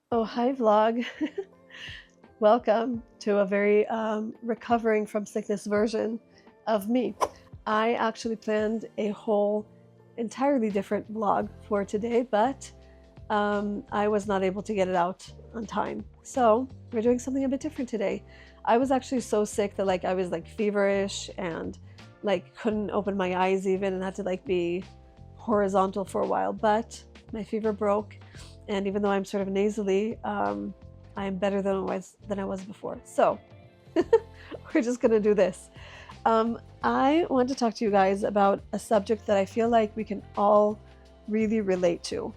Oh, hi, vlog. Welcome to a very recovering from sickness version of me. I actually planned a whole entirely different vlog for today, but I was not able to get it out on time. So we're doing something a bit different today. I was actually so sick that I was feverish and couldn't open my eyes even and had to be horizontal for a while, but my fever broke, and even though I'm sort of nasally, I am better than I was before. So we're just gonna do this. I want to talk to you guys about a subject that I feel like we can all really relate to,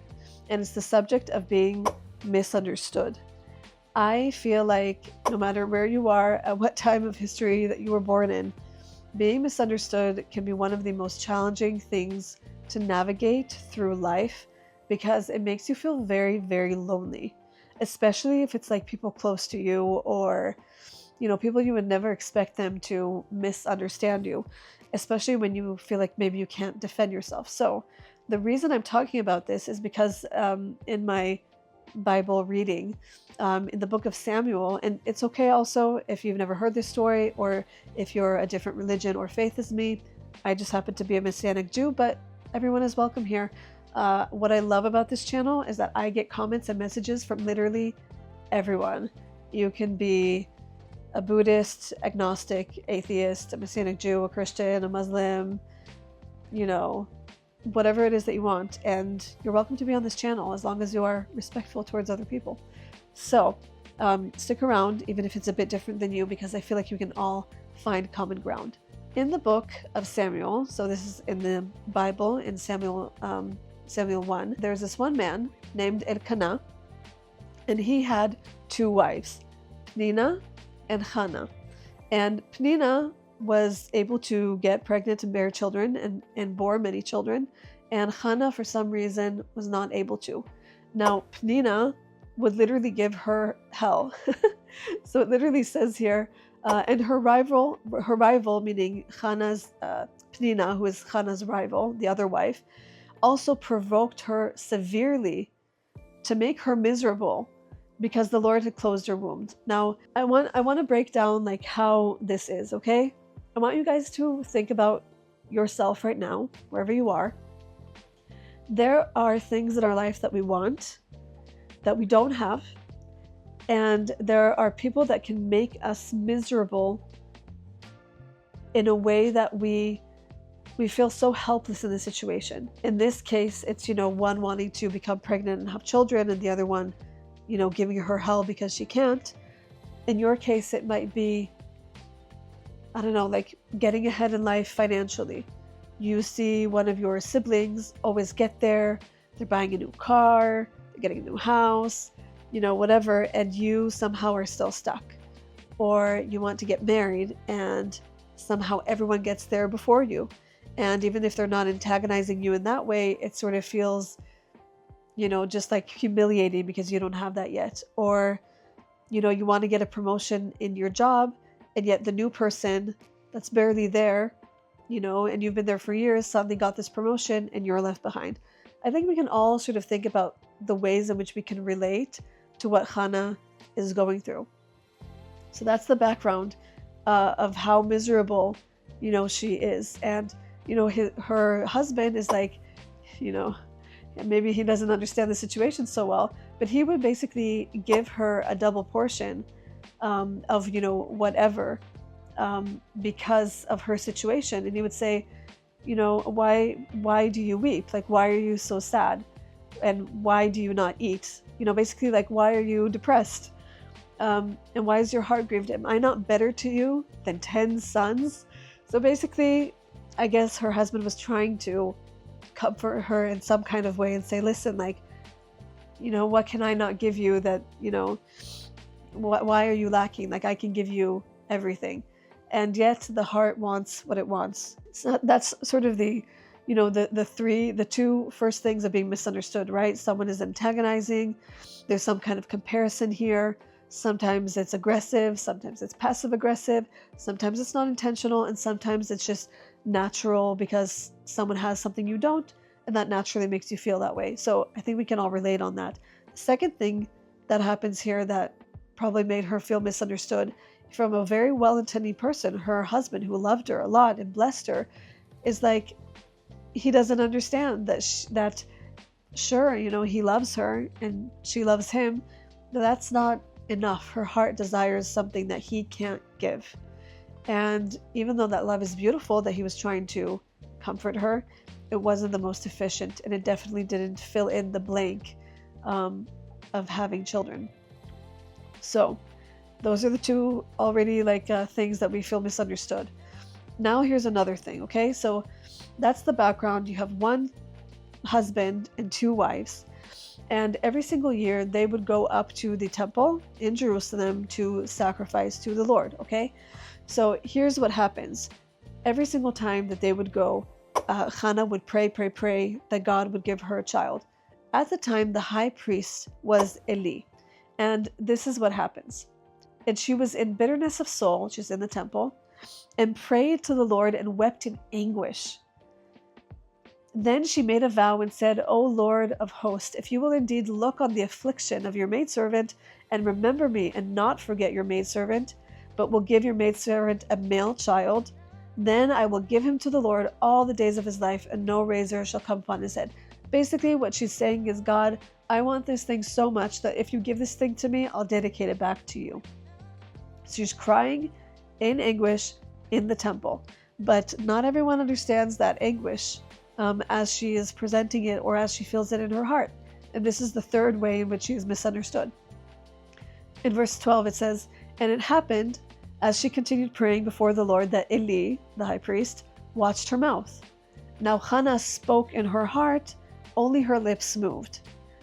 and it's the subject of being misunderstood. I feel like no matter where you are, at what time of history that you were born in, being misunderstood can be one of the most challenging things to navigate through life because it makes you feel very, very lonely, especially if it's people close to you, or people you would never expect them to misunderstand you, especially when you feel like maybe you can't defend yourself. So the reason I'm talking about this is because in my Bible reading, in the book of Samuel, and it's okay also if you've never heard this story or if you're a different religion or faith as me. I just happen to be a Messianic Jew, but everyone is welcome here. What I love about this channel is that I get comments and messages from literally everyone. You can be a Buddhist, agnostic, atheist, a Messianic Jew, a Christian, a Muslim, you know, whatever it is that you want, and you're welcome to be on this channel as long as you are respectful towards other people. So stick around, even if it's a bit different than you, because I feel like you can all find common ground. In the book of Samuel, so this is in the Bible, in Samuel 1, there's this one man named Elkanah, and he had two wives, Pnina and Hannah. And Pnina was able to get pregnant and bear children and bore many children, and Hannah, for some reason, was not able to. Now, Pnina would literally give her hell. So it literally says here, and her rival, meaning Hannah's, Pnina, who is Hannah's rival, the other wife, also provoked her severely to make her miserable because the Lord had closed her womb. Now, I want to break down how this is, okay? I want you guys to think about yourself right now, wherever you are. There are things in our life that we want, that we don't have, and there are people that can make us miserable in a way that we feel so helpless in the situation. In this case, it's, one wanting to become pregnant and have children, and the other one, giving her hell because she can't. In your case, it might be, I don't know, getting ahead in life financially. You see one of your siblings always get there, they're buying a new car, they're getting a new house, whatever, and you somehow are still stuck. Or you want to get married and somehow everyone gets there before you. And even if they're not antagonizing you in that way, it sort of feels, just humiliating because you don't have that yet. Or, you want to get a promotion in your job, and yet the new person that's barely there, and you've been there for years, suddenly got this promotion and you're left behind. I think we can all sort of think about the ways in which we can relate to what Hannah is going through. So that's the background of how miserable, she is. And, her husband is maybe he doesn't understand the situation so well, but he would basically give her a double portion of, whatever, because of her situation. And he would say, why do you weep? Why are you so sad? And why do you not eat? Basically why are you depressed? And why is your heart grieved? Am I not better to you than 10 sons? So basically, I guess her husband was trying to comfort her in some kind of way and say, listen, what can I not give you that, why are you lacking? I can give you everything. And yet the heart wants what it wants. So that's sort of the, the two first things of being misunderstood, right? Someone is antagonizing. There's some kind of comparison here. Sometimes it's aggressive, sometimes it's passive aggressive, sometimes it's not intentional, and sometimes it's just natural because someone has something you don't, and that naturally makes you feel that way. So I think we can all relate on that. The second thing that happens here that probably made her feel misunderstood from a very well-intending person. Her husband, who loved her a lot and blessed her, is like, he doesn't understand that sure, he loves her and she loves him, but that's not enough. Her heart desires something that he can't give. And even though that love is beautiful, that he was trying to comfort her, it wasn't the most efficient, and it definitely didn't fill in the blank of having children. So those are the two already things that we feel misunderstood. Now here's another thing, okay? So that's the background. You have one husband and two wives, and every single year they would go up to the temple in Jerusalem to sacrifice to the Lord, okay? So here's what happens. Every single time that they would go, Hannah would pray that God would give her a child. At the time, the high priest was Eli, and this is what happens. And she was in bitterness of soul, she's in the temple, and prayed to the Lord and wept in anguish. Then she made a vow and said, O Lord of hosts, if you will indeed look on the affliction of your maidservant and remember me and not forget your maidservant, but will give your maidservant a male child, then I will give him to the Lord all the days of his life, and no razor shall come upon his head. Basically, what she's saying is, God, I want this thing so much that if you give this thing to me, I'll dedicate it back to you. So she's crying in anguish in the temple, but not everyone understands that anguish as she is presenting it or as she feels it in her heart. And this is the third way in which she is misunderstood. In verse 12, it says, and it happened, as she continued praying before the Lord, that Eli, the high priest, watched her mouth. Now Hannah spoke in her heart, only her lips moved,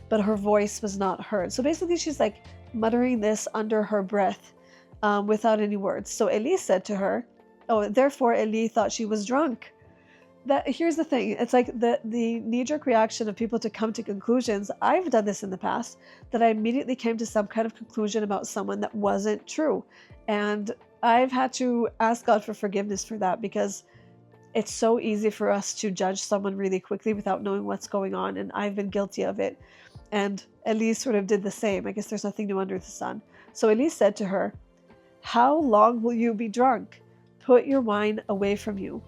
but her voice was not heard. So basically she's like muttering this under her breath without any words. So Eli said to her, therefore Eli thought she was drunk. Here's the thing. It's like the knee-jerk reaction of people to come to conclusions. I've done this in the past, that I immediately came to some kind of conclusion about someone that wasn't true. And I've had to ask God for forgiveness for that, because it's so easy for us to judge someone really quickly without knowing what's going on. And I've been guilty of it. And Eli sort of did the same. I guess there's nothing new under the sun. So Eli said to her, how long will you be drunk? Put your wine away from you.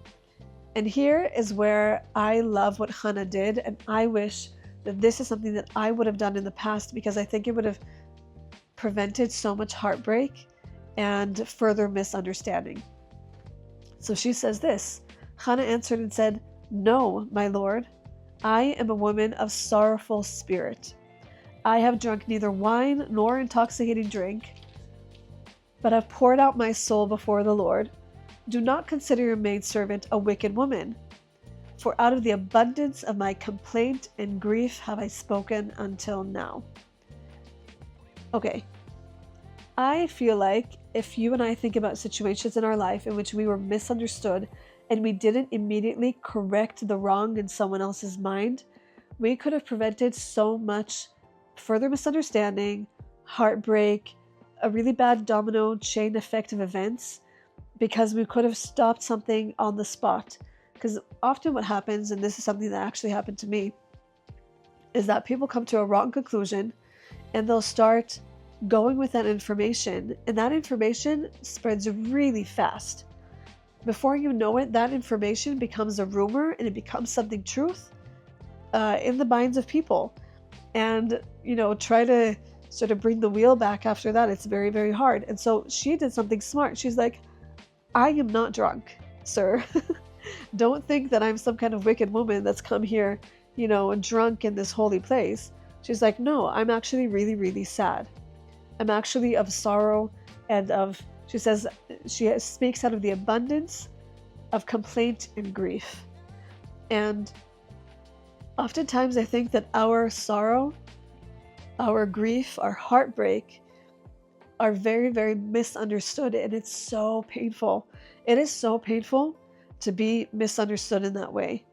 And here is where I love what Hannah did, and I wish that this is something that I would have done in the past, because I think it would have prevented so much heartbreak and further misunderstanding. So she says this, Hannah answered and said, no, my Lord, I am a woman of sorrowful spirit. I have drunk neither wine nor intoxicating drink, but have poured out my soul before the Lord. Do not consider your maidservant a wicked woman, for out of the abundance of my complaint and grief have I spoken until now. Okay, I feel like if you and I think about situations in our life in which we were misunderstood and we didn't immediately correct the wrong in someone else's mind, we could have prevented so much further misunderstanding, heartbreak, a really bad domino chain effect of events, because we could have stopped something on the spot. Because often what happens, and this is something that actually happened to me, is that people come to a wrong conclusion and they'll start going with that information, and that information spreads really fast. Before you know it, that information becomes a rumor and it becomes something truth in the minds of people. And, try to sort of bring the wheel back after that. It's very, very hard. And so she did something smart. She's like, I am not drunk, sir. Don't think that I'm some kind of wicked woman that's come here, drunk in this holy place. She's like, no, I'm actually really, really sad. I'm actually of sorrow and she says, she speaks out of the abundance of complaint and grief. And oftentimes I think that our sorrow, our grief, our heartbreak are very, very misunderstood, and it's so painful. It is so painful to be misunderstood in that way,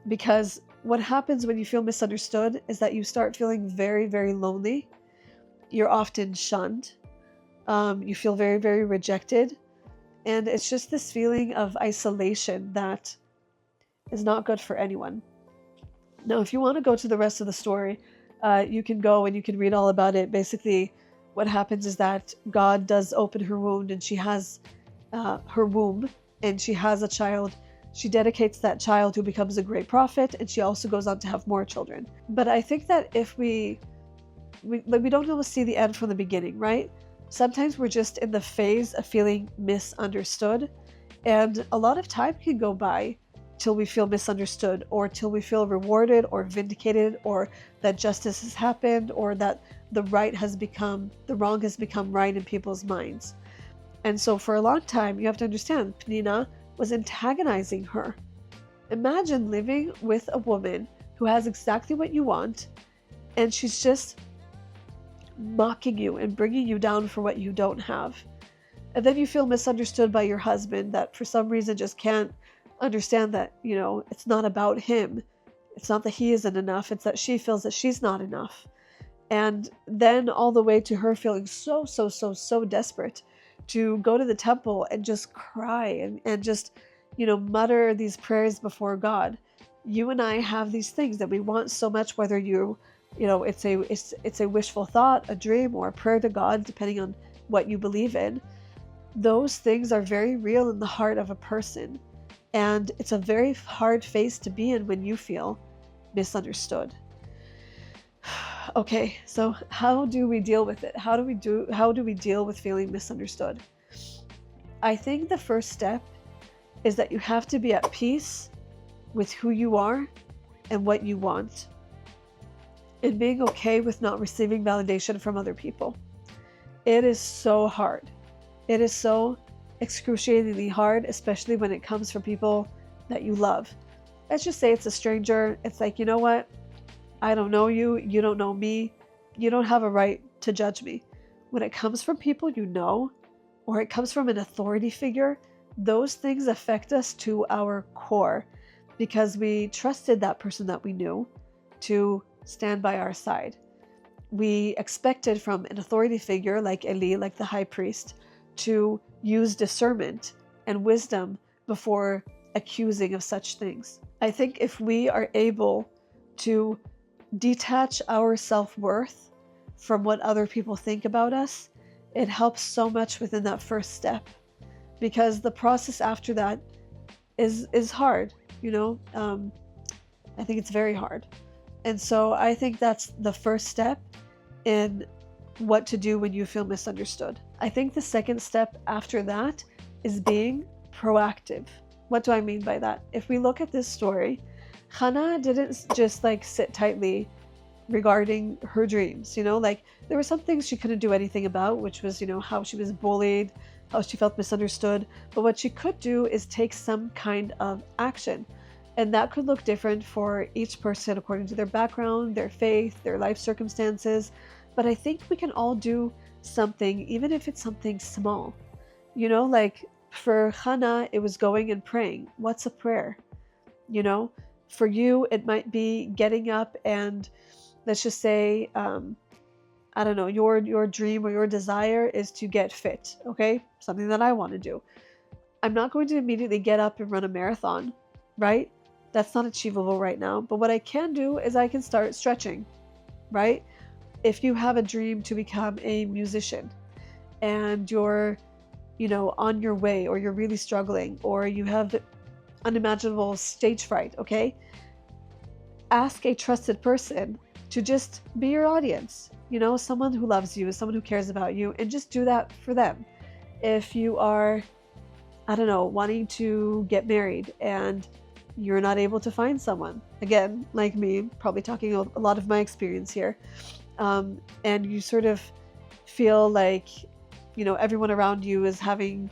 because what happens when you feel misunderstood is that you start feeling very, very lonely. You're often shunned. You feel very, very rejected. And it's just this feeling of isolation that is not good for anyone. Now, if you want to go to the rest of the story, You can go and you can read all about it. Basically, what happens is that God does open her womb, and she has her womb, and she has a child. She dedicates that child, who becomes a great prophet, and she also goes on to have more children. But I think that if we don't always see the end from the beginning, right? Sometimes we're just in the phase of feeling misunderstood, and a lot of time can go by till we feel misunderstood, or till we feel rewarded or vindicated, or that justice has happened, or that the wrong has become right in people's minds. And so for a long time, you have to understand, Penina was antagonizing her. Imagine living with a woman who has exactly what you want, and she's just mocking you and bringing you down for what you don't have. And then you feel misunderstood by your husband, that for some reason just can't understand that, it's not about him. It's not that he isn't enough. It's that she feels that she's not enough. And then all the way to her feeling so desperate to go to the temple and just cry and just, mutter these prayers before God. You and I have these things that we want so much, whether it's a wishful thought, a dream, or a prayer to God, depending on what you believe in. Those things are very real in the heart of a person. And it's a very hard phase to be in when you feel misunderstood. Okay, so how do we deal with it? How do we deal with feeling misunderstood? I think the first step is that you have to be at peace with who you are and what you want, and being okay with not receiving validation from other people. It is so hard. It is so excruciatingly hard, especially when it comes from people that you love. Let's just say it's a stranger. It's like, you know what? I don't know you. You don't know me. You don't have a right to judge me. When it comes from people you know, or it comes from an authority figure, those things affect us to our core, because we trusted that person that we knew to stand by our side. We expected from an authority figure like Eli, like the high priest, to use discernment and wisdom before accusing of such things. I think if we are able to detach our self-worth from what other people think about us, it helps so much within that first step, because the process after that is hard. I think it's very hard. And so I think that's the first step in what to do when you feel misunderstood. I think the second step after that is being proactive. What do I mean by that? If we look at this story, Hannah didn't just sit tightly regarding her dreams. There were some things she couldn't do anything about, which was, how she was bullied, how she felt misunderstood. But what she could do is take some kind of action. And that could look different for each person according to their background, their faith, their life circumstances. But I think we can all do something, even if it's something small. For Hannah, it was going and praying. What's a prayer? For you, it might be getting up and, let's just say, I don't know, your dream or your desire is to get fit, okay? Something that I want to do. I'm not going to immediately get up and run a marathon, right? That's not achievable right now. But what I can do is I can start stretching, right? If you have a dream to become a musician and you're, on your way, or you're really struggling, or you have unimaginable stage fright, okay? Ask a trusted person to just be your audience, someone who loves you, someone who cares about you, and just do that for them. If you are, I don't know, wanting to get married and you're not able to find someone, again, like me, probably talking a lot of my experience here, and you sort of feel like, everyone around you is having,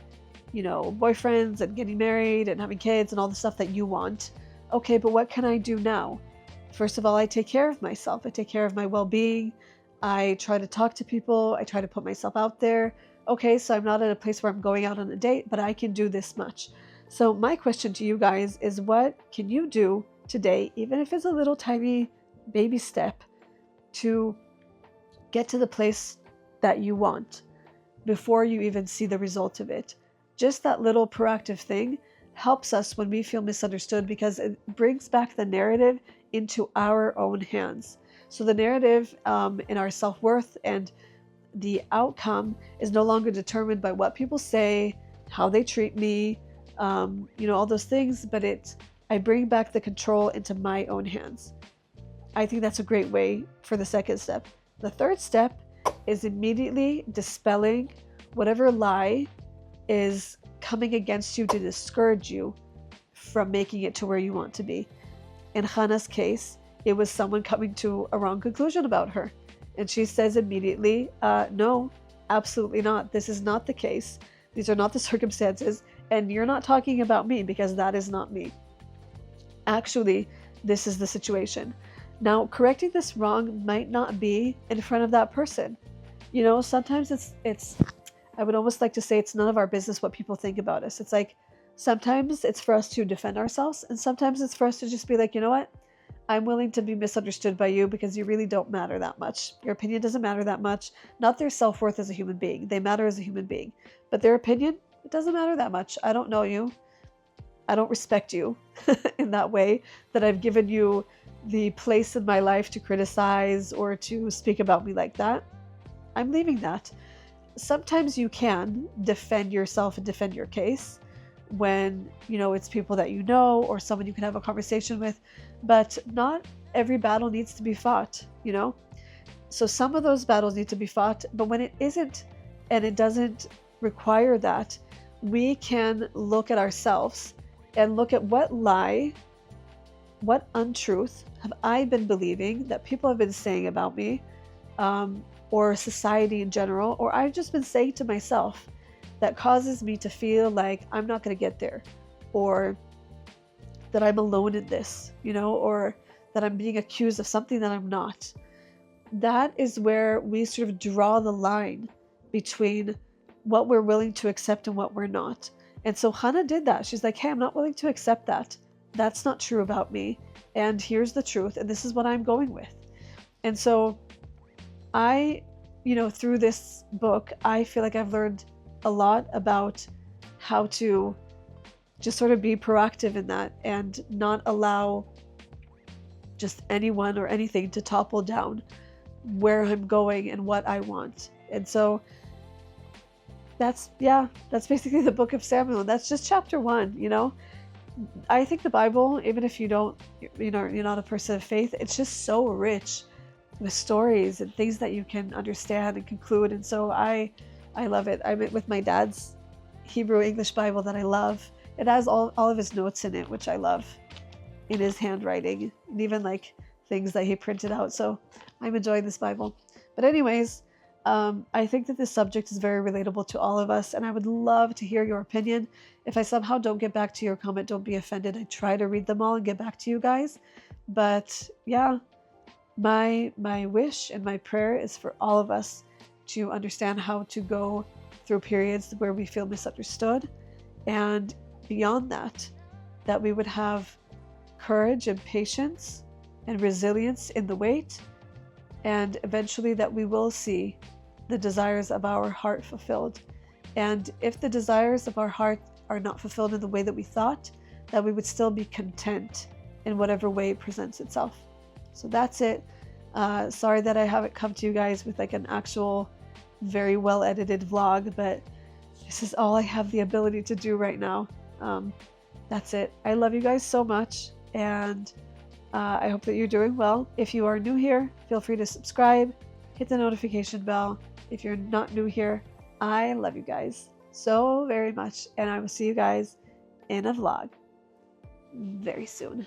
boyfriends and getting married and having kids and all the stuff that you want. Okay, but what can I do now? First of all, I take care of myself. I take care of my well-being. I try to talk to people. I try to put myself out there. Okay, so I'm not at a place where I'm going out on a date, but I can do this much. So my question to you guys is, what can you do today, even if it's a little tiny baby step, to get to the place that you want before you even see the result of it? Just that little proactive thing helps us when we feel misunderstood, because it brings back the narrative into our own hands. So the narrative in our self-worth and the outcome is no longer determined by what people say, how they treat me, all those things, but I bring back the control into my own hands. I think that's a great way for the second step. The third step is immediately dispelling whatever lie is coming against you to discourage you from making it to where you want to be. In Hannah's case, it was someone coming to a wrong conclusion about her. And she says immediately, no, absolutely not. This is not the case. These are not the circumstances. And you're not talking about me because that is not me. Actually, this is the situation. Now, correcting this wrong might not be in front of that person. Sometimes it's I would almost like to say it's none of our business what people think about us. It's like sometimes it's for us to defend ourselves, and sometimes it's for us to just be like, you know what? I'm willing to be misunderstood by you because you really don't matter that much. Your opinion doesn't matter that much. Not their self-worth as a human being. They matter as a human being. But their opinion, it doesn't matter that much. I don't know you. I don't respect you in that way that I've given you the place in my life to criticize or to speak about me like that. I'm leaving that. Sometimes you can defend yourself and defend your case when, it's people that you know or someone you can have a conversation with, but not every battle needs to be fought, So some of those battles need to be fought, but when it isn't and it doesn't require that, we can look at ourselves and look at what lie, what untruth have I been believing that people have been saying about me, or society in general, or I've just been saying to myself that causes me to feel like I'm not going to get there, or that I'm alone in this, or that I'm being accused of something that I'm not. That is where we sort of draw the line between what we're willing to accept and what we're not. And so Hannah did that. She's like, hey, I'm not willing to accept that. That's not true about me. And here's the truth. And this is what I'm going with. And so I, through this book, I feel like I've learned a lot about how to just sort of be proactive in that and not allow just anyone or anything to topple down where I'm going and what I want. And so that's basically the book of Samuel. That's just chapter 1, I think the Bible, even if you're not a person of faith, it's just so rich with stories and things that you can understand and conclude. And so I love it. I'm with my dad's Hebrew English Bible that I love. It has all of his notes in it, which I love, in his handwriting, and even like things that he printed out. So I'm enjoying this Bible. But anyways, I think that this subject is very relatable to all of us, and I would love to hear your opinion. If I somehow don't get back to your comment, don't be offended. I try to read them all and get back to you guys. But yeah, my wish and my prayer is for all of us to understand how to go through periods where we feel misunderstood, and beyond that we would have courage and patience and resilience in the wait, and eventually that we will see the desires of our heart fulfilled. And if the desires of our heart are not fulfilled in the way that we thought, that we would still be content in whatever way it presents itself. So that's it. Sorry that I haven't come to you guys with like an actual very well edited vlog, but this is all I have the ability to do right now. That's it. I love you guys so much, and I hope that you're doing well. If you are new here, feel free to subscribe, hit the notification bell. If you're not new here, I love you guys so very much, and I will see you guys in a vlog very soon.